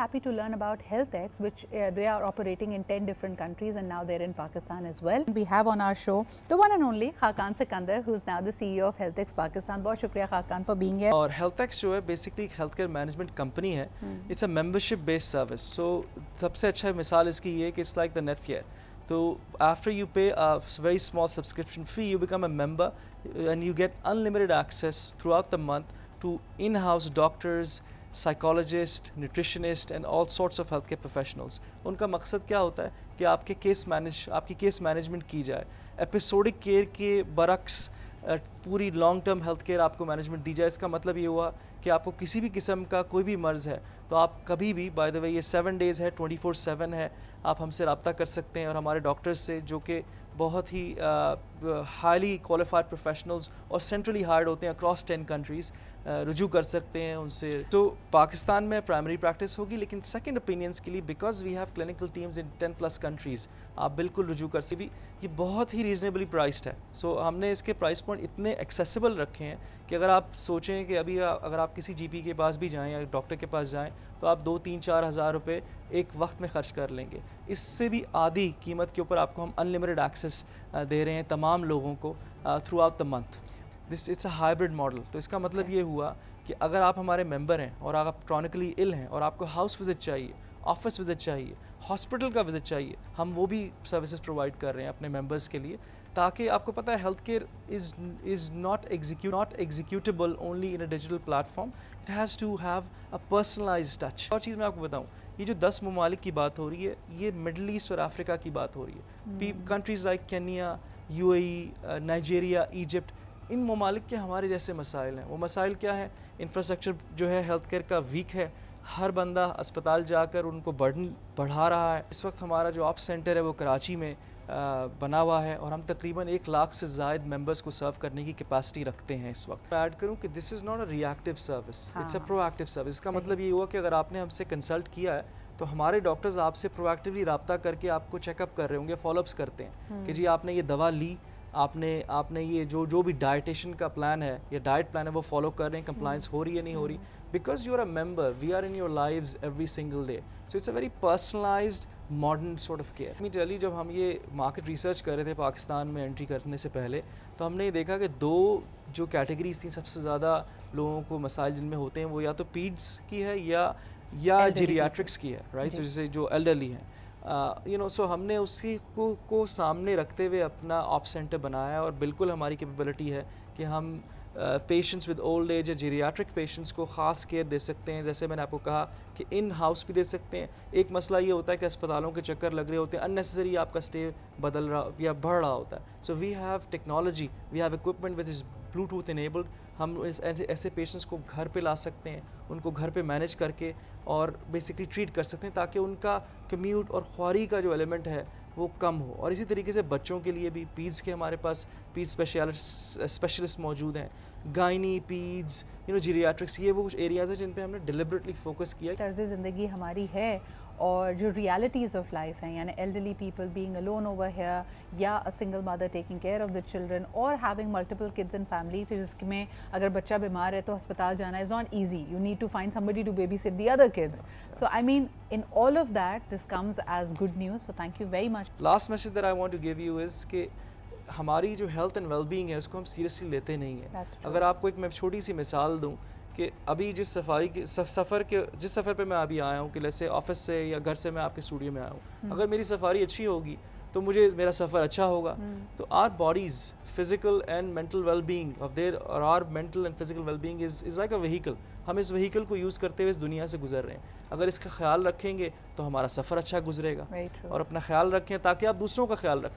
happy to learn about HealthX, which they are operating in 10 different countries, and now they're in Pakistan as well. We have on our show the one and only Khaqan Sikandar, who's now the CEO of HealthX Pakistan. बहुत शुक्रिया Khaqan for being here. और HealthX जो है basically एक health care management company है. It's a membership based service. So सबसे अच्छा मिसाल इसकी ये है कि it's like the net care. So after you pay a very small subscription fee, you become a member and you get unlimited access throughout the month to in-house doctors, psychologists, nutritionists and all sorts of healthcare professionals. उनका मकसद क्या होता है कि आपकी case management की जाए. Episodic care के बरक्स पूरी लॉन्ग टर्म हेल्थ केयर आपको मैनेजमेंट दी जाए. इसका मतलब ये हुआ कि आपको किसी भी किस्म का कोई भी मर्ज़ है तो आप कभी भी, बाय द वे ये 7 days है, 24/7 है, आप हमसे रब्ता कर सकते हैं और हमारे डॉक्टर्स से जो कि बहुत ही हाईली क्वालिफाइड प्रोफेशनल्स और सेंट्रली हायर्ड होते हैं अक्रॉस 10 countries, रुजू कर सकते हैं उनसे. तो पाकिस्तान में प्राइमरी प्रैक्टिस होगी, लेकिन सेकंड ओपिनियंस के लिए because we have clinical teams in 10+ countries आप बिल्कुल रुजू कर सकते. ये बहुत ही रीजनेबली प्राइस्ड है. सो हमने इसके प्राइस पॉइंट इतने एक्सेसिबल रखे हैं कि अगर आप सोचें कि अभी अगर आप किसी जीपी के पास भी जाएँ या डॉक्टर के पास जाएँ तो आप 2-3-4 हज़ार रुपये एक वक्त में खर्च कर लेंगे. इससे भी आधी कीमत के ऊपर आपको हम अनलिमिटेड एक्सेस दे रहे हैं तमाम लोगों को through out the month. It's a hybrid model. तो इसका मतलब ये हुआ कि अगर आप हमारे मेंबर हैं और आप क्रॉनिकली इल हैं और आपको हाउस विजिट चाहिए, ऑफिस विजिट चाहिए, हॉस्पिटल का विजिट चाहिए, हम वो भी सर्विसेज प्रोवाइड कर रहे हैं अपने मेंबर्स के लिए, ताकि आपको पता है health care is not executable only in a digital platform. It has to have a personalised touch. और चीज़ मैं आपको बताऊँ, ये जो 10 ममालिक की बात हो रही है, ये मिडल ईस्ट और अफ्रीका की बात हो रही है. Countries like Kenya, UAE, Nigeria, Egypt, इन ममालिक के हमारे जैसे मसाइल हैं. वो मसाइल क्या है? इंफ्रास्ट्रक्चर जो है हेल्थ केयर का वीक है. हर बंदा अस्पताल जाकर उनको बर्डन बढ़ा रहा है. इस वक्त हमारा जो ऑप्स सेंटर है वो कराची में बना हुआ है और हम तकरीबन 1 लाख से ज़ायद मेंबर्स को सर्व करने की कैपेसिटी रखते हैं इस वक्त. मैं ऐड करूं कि this is not a reactive service, it's a proactive service. इसका मतलब ये हुआ कि अगर आपने हमसे कंसल्ट किया है तो हमारे डॉक्टर्स आपसे प्रोएक्टिवली रब्ता करके आपको चेकअप कर रहे होंगे, फॉलोअप्स करते हैं कि जी आपने ये दवा ली, आपने ये जो भी डाइटिशियन का प्लान है या डाइट प्लान है वो फॉलो कर रहे हैं, कंप्लायंस हो रही है नहीं हो रही. Because you are a member, we are in your lives every single day. So it's a very personalised modern sort of care. Me tell you, जब हम ये मार्केट रिसर्च कर रहे थे पाकिस्तान में एंट्री करने से पहले, तो हमने ये देखा कि 2 जो कैटेगरीज थी सबसे ज़्यादा लोगों को मसाइल जिनमें होते हैं, वो या तो पीड्स की है या जीरियाट्रिक्स की है, राइट. जैसे जो एल्डरली हैं, सो हमने उसी को सामने रखते हुए अपना ऑप सेंटर बनाया और बिल्कुल हमारी कैपेबिलिटी है कि हम पेशेंट्स विद ओल्ड एज या जीरियाट्रिक पेशेंट्स को ख़ास केयर दे सकते हैं. जैसे मैंने आपको कहा कि इन हाउस भी दे सकते हैं. एक मसला ये होता है कि अस्पतालों के चक्कर लग रहे होते हैं, अननेसेसरी आपका स्टे बदल रहा या बढ़ रहा होता है. So we have technology, we have equipment with is Bluetooth enabled. हम ऐसे पेशेंट्स को घर पे ला सकते हैं, उनको घर पे मैनेज करके और बेसिकली ट्रीट कर सकते हैं ताकि उनका कम्यूट और ख्वारी का जो एलिमेंट है वो कम हो. और इसी तरीके से बच्चों के लिए भी पीड्स के हमारे पास पीड्स स्पेशलिस्ट मौजूद हैं. गायनी, पीड्स, जीरियाट्रिक्स, ये वो कुछ एरियाज़ हैं जिन पे हमने डिलिबरेटली फोकस किया. तर्ज़ ज़िंदगी हमारी है और जो रियलिटीज़ ऑफ लाइफ हैं, यानी elderly people being alone over here या a single mother taking care of the children और having multiple kids in family, तो जिसमें अगर बच्चा बीमार है तो अस्पताल जाना is not easy. You need to find somebody to babysit the other kids. So I mean in all of that this comes as good news. So thank you very much. Last message that I want to give you is कि हमारी जो health and wellbeing है उसको हम seriously लेते नहीं हैं. अगर आपको एक मैं छोटी सी मिसाल दूँ कि अभी जिस सफ़र पे मैं अभी आया हूँ, कि जैसे ऑफिस से या घर से मैं आपके स्टूडियो में आया हूँ, अगर मेरी सफारी अच्छी होगी तो मेरा सफ़र अच्छा होगा. तो our bodies physical and mental wellbeing of their और our mental and physical wellbeing is like a vehicle. हम इस व्हीकल को यूज़ करते हुए इस दुनिया से गुजर रहे हैं. अगर इसका ख्याल रखेंगे तो हमारा सफ़र अच्छा गुजरेगा. और अपना ख्याल रखें ताकि आप दूसरों का ख्याल रखें.